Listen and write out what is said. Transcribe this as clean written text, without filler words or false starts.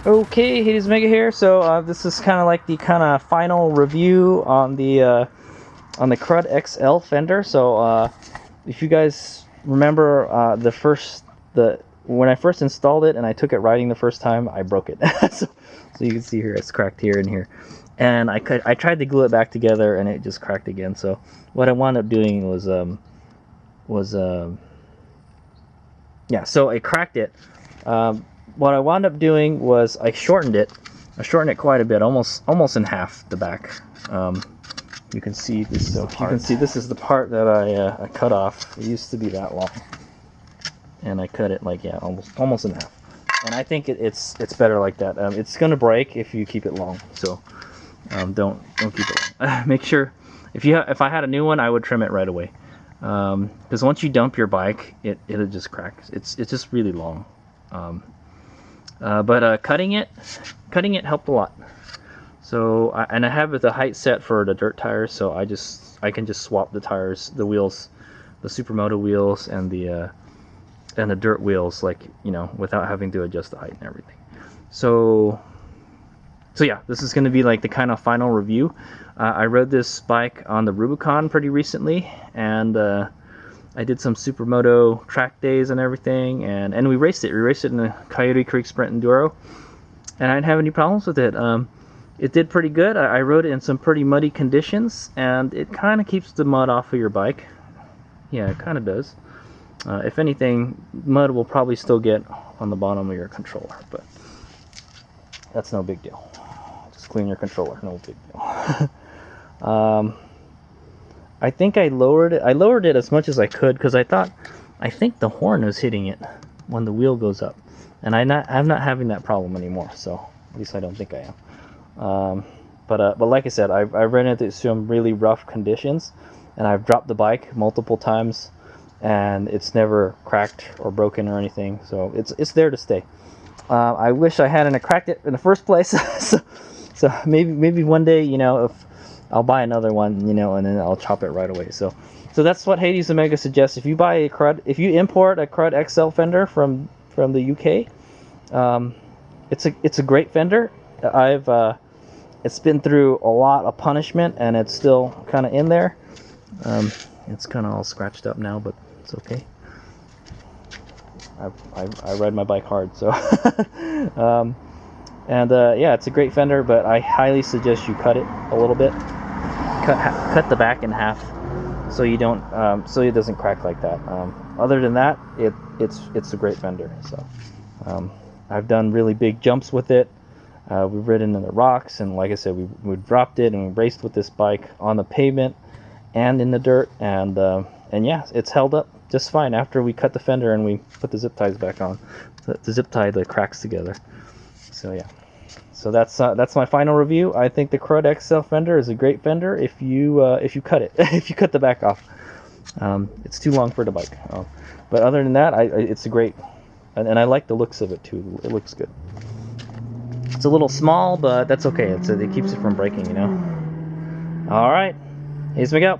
Okay, Hades Mega here. So this is kind of like the final review on the Crud XL Fender. So if you guys remember when I first installed it and I took it riding the first time, I broke it. so you can see here it's cracked here and here, and I tried to glue it back together and it just cracked again. So what I wound up doing was yeah, so I cracked it. What I wound up doing was I shortened it. I shortened it quite a bit, almost in half the back. You can see this. You can see this is the part that I cut off. It used to be that long, and I cut it like, yeah, almost in half. And I think it's better like that. It's gonna break if you keep it long. So don't keep it long. Make sure if I had a new one, I would trim it right away. Because once you dump your bike, it'll just crack. It's just really long. But cutting it helped a lot. So and I have the height set for the dirt tires, so I can just swap the tires, the wheels, the Supermoto wheels and the dirt wheels, like, you know, without having to adjust the height and everything. So yeah, this is going to be like the kind of final review. I rode this bike on the Rubicon pretty recently, and I did some Supermoto track days and everything, and we raced it. We raced it in the Coyote Creek Sprint Enduro, and I didn't have any problems with it. It did pretty good. I rode it in some pretty muddy conditions, and it kind of keeps the mud off of your bike. Yeah, it kind of does. If anything, mud will probably still get on the bottom of your controller, but that's no big deal. Just clean your controller, no big deal. I think I lowered it as much as I could, because I think the horn was hitting it when the wheel goes up, and I'm not having that problem anymore. So at least I don't think I am. But like I said, I've ran into some really rough conditions, and I've dropped the bike multiple times, and it's never cracked or broken or anything. So it's there to stay. I wish I hadn't cracked it in the first place. so maybe one day, you know, if I'll buy another one, you know, and then I'll chop it right away. So that's what Hades Omega suggests. If you import a Crud XL Fender from the UK, it's a great Fender. It's been through a lot of punishment, and it's still kind of in there. It's kind of all scratched up now, but it's okay. I ride my bike hard, so yeah, it's a great Fender, but I highly suggest you cut it a little bit. Cut the back in half, so you don't so it doesn't crack like that. Other than that, it's a great Fender. So I've done really big jumps with it. We've ridden in the rocks, and like I said, we dropped it and we raced with this bike on the pavement and in the dirt, and yeah, it's held up just fine after we cut the fender and we put the zip ties back on. The zip tie the cracks together. So yeah. So that's my final review. I think the Crud XL Fender is a great Fender if you cut it, if you cut the back off. It's too long for the bike. But other than that, it's a great, and I like the looks of it too. It looks good. It's a little small, but that's okay. It keeps it from breaking, you know. All right, here's me go.